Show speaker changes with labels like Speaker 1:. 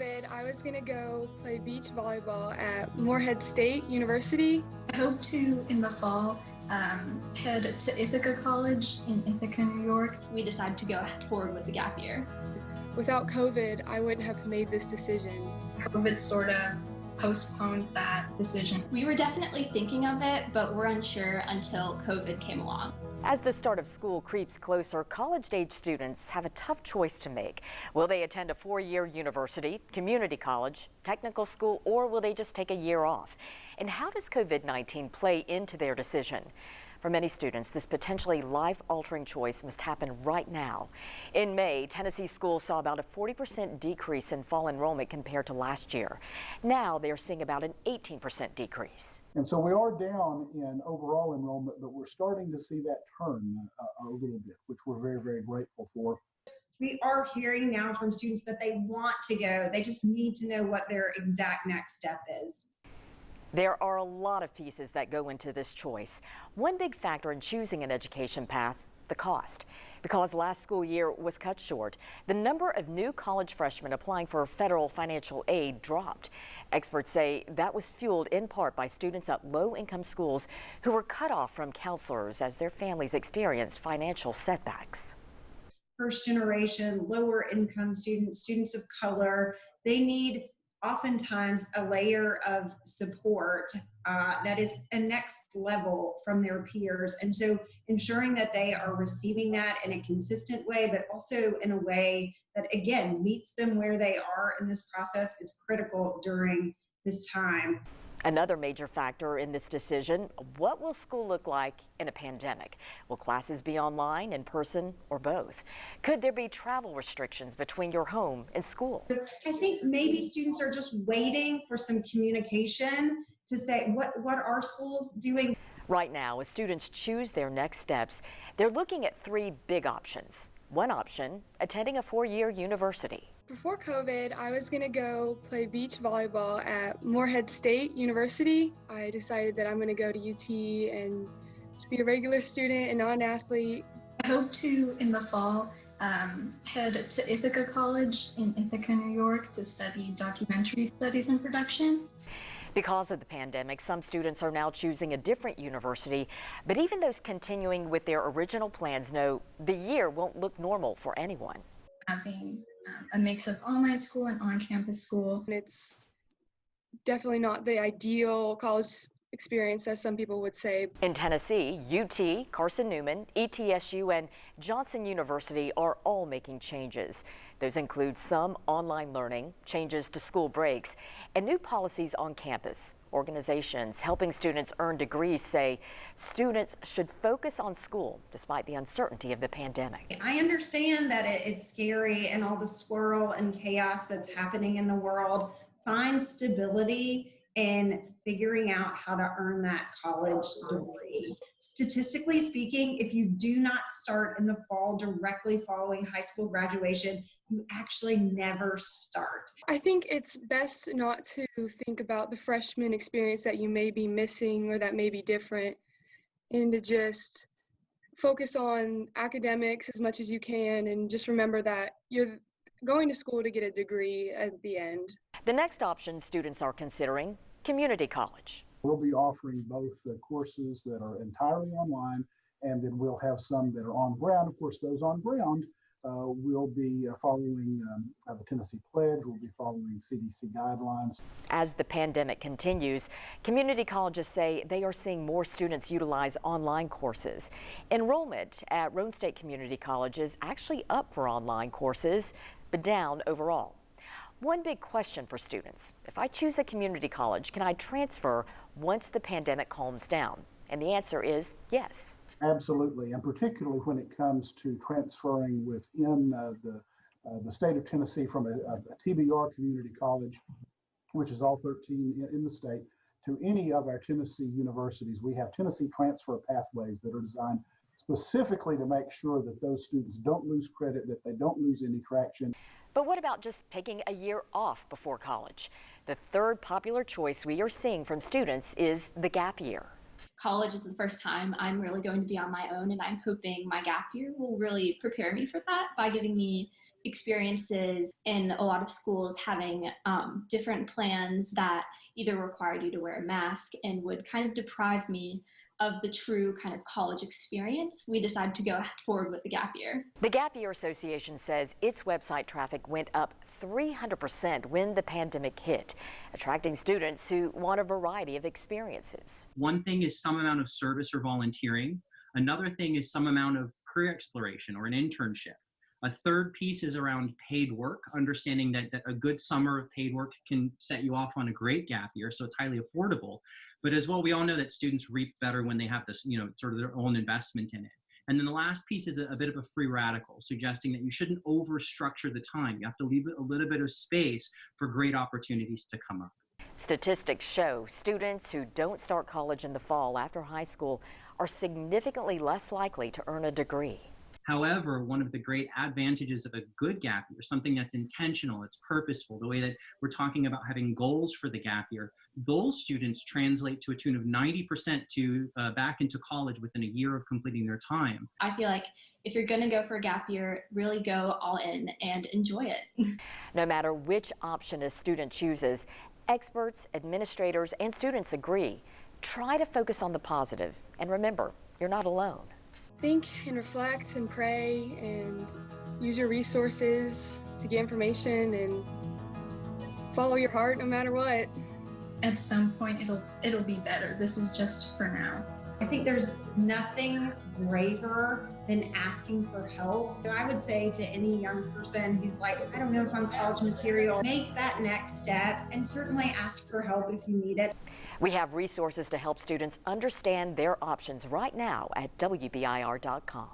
Speaker 1: COVID, I was going to go play beach volleyball at Morehead State University.
Speaker 2: I hope to, in the fall, head to Ithaca College in Ithaca, New York.
Speaker 3: We decided to go forward with the gap year.
Speaker 1: Without COVID, I wouldn't have made this decision.
Speaker 2: COVID sort of postponed that decision.
Speaker 3: We were definitely thinking of it, but we're unsure until COVID came along.
Speaker 4: As the start of school creeps closer, college-age students have a tough choice to make. Will they attend a four-year university, community college, technical school, or will they just take a year off? And how does COVID-19 play into their decision? For many students, this potentially life-altering choice must happen right now. In May, Tennessee schools saw about a 40% decrease in fall enrollment compared to last year. Now they're seeing about an 18% decrease.
Speaker 5: And so we are down in overall enrollment, but we're starting to see that turn a little bit, which we're very, very grateful for.
Speaker 6: We are hearing now from students that they want to go. They just need to know what their exact next step is.
Speaker 4: There are a lot of pieces that go into this choice. One big factor in choosing an education path, the cost. Because last school year was cut short, the number of new college freshmen applying for federal financial aid dropped. Experts say that was fueled in part by students at low-income schools who were cut off from counselors as their families experienced financial setbacks.
Speaker 6: First generation, lower income students, students of color, they need oftentimes a layer of support that is a next level from their peers. And so ensuring that they are receiving that in a consistent way, but also in a way that, again, meets them where they are in this process is critical during this time.
Speaker 4: Another major factor in this decision, what will school look like in a pandemic? Will classes be online, in person, or both? Could there be travel restrictions between your home and school?
Speaker 6: I think maybe students are just waiting for some communication to say, what are schools doing?
Speaker 4: Right now, as students choose their next steps, they're looking at three big options. One option, attending a four-year university.
Speaker 1: Before COVID, I was going to go play beach volleyball at Morehead State University. I decided that I'm going to go to UT and just be a regular student and not an athlete.
Speaker 2: I hope to, in the fall, head to Ithaca College in Ithaca, New York to study documentary studies and production.
Speaker 4: Because of the pandemic, some students are now choosing a different university, but even those continuing with their original plans know the year won't look normal for anyone.
Speaker 2: Having a mix of online school and on-campus school.
Speaker 1: It's definitely not the ideal college experience, as some people would say.
Speaker 4: In Tennessee, UT, Carson-Newman, ETSU, and Johnson University are all making changes. Those include some online learning, changes to school breaks, and new policies on campus. Organizations helping students earn degrees say students should focus on school despite the uncertainty of the pandemic.
Speaker 6: I understand that it's scary and all the swirl and chaos that's happening in the world. Find stability in figuring out how to earn that college degree. Statistically speaking, if you do not start in the fall directly following high school graduation, you actually never start.
Speaker 1: I think it's best not to think about the freshman experience that you may be missing or that may be different, and to just focus on academics as much as you can and just remember that you're going to school to get a degree at the end.
Speaker 4: The next option students are considering, community college.
Speaker 5: We'll be offering both the courses that are entirely online, and then we'll have some that are on ground. Of course, those on ground we'll be following the Tennessee Pledge, we'll be following CDC guidelines.
Speaker 4: As the pandemic continues, community colleges say they are seeing more students utilize online courses. Enrollment at Roane State Community College is actually up for online courses, but down overall. One big question for students, if I choose a community college, can I transfer once the pandemic calms down? And the answer is yes.
Speaker 5: Absolutely, and particularly when it comes to transferring within the state of Tennessee from a TBR community college, which is all 13 in the state, to any of our Tennessee universities. We have Tennessee transfer pathways that are designed specifically to make sure that those students don't lose credit, that they don't lose any traction.
Speaker 4: But what about just taking a year off before college? The third popular choice we are seeing from students is the gap year.
Speaker 3: College is the first time I'm really going to be on my own, and I'm hoping my gap year will really prepare me for that by giving me experiences in a lot of schools having different plans that either required you to wear a mask and would kind of deprive me of the true kind of college experience, we decided to go forward with the gap year.
Speaker 4: The Gap Year Association says its website traffic went up 300% when the pandemic hit, attracting students who want a variety of experiences.
Speaker 7: One thing is some amount of service or volunteering. Another thing is some amount of career exploration or an internship. A third piece is around paid work, understanding that a good summer of paid work can set you off on a great gap year, so it's highly affordable. But as well, we all know that students reap better when they have this, sort of their own investment in it. And then the last piece is a bit of a free radical, suggesting that you shouldn't overstructure the time. You have to leave a little bit of space for great opportunities to come up.
Speaker 4: Statistics show students who don't start college in the fall after high school are significantly less likely to earn a degree.
Speaker 7: However, one of the great advantages of a good gap year, something that's intentional, it's purposeful, the way that we're talking about having goals for the gap year, those students translate to a tune of 90% to back into college within a year of completing their time.
Speaker 3: I feel like if you're going to go for a gap year, really go all in and enjoy it.
Speaker 4: No matter which option a student chooses, experts, administrators, and students agree. Try to focus on the positive, and remember, you're not alone.
Speaker 1: Think and reflect and pray and use your resources to get information and follow your heart no matter what.
Speaker 2: At some point, it'll be better. This is just for now.
Speaker 6: I think there's nothing braver than asking for help. So I would say to any young person who's like, I don't know if I'm college material, make that next step and certainly ask for help if you need it.
Speaker 4: We have resources to help students understand their options right now at WBIR.com.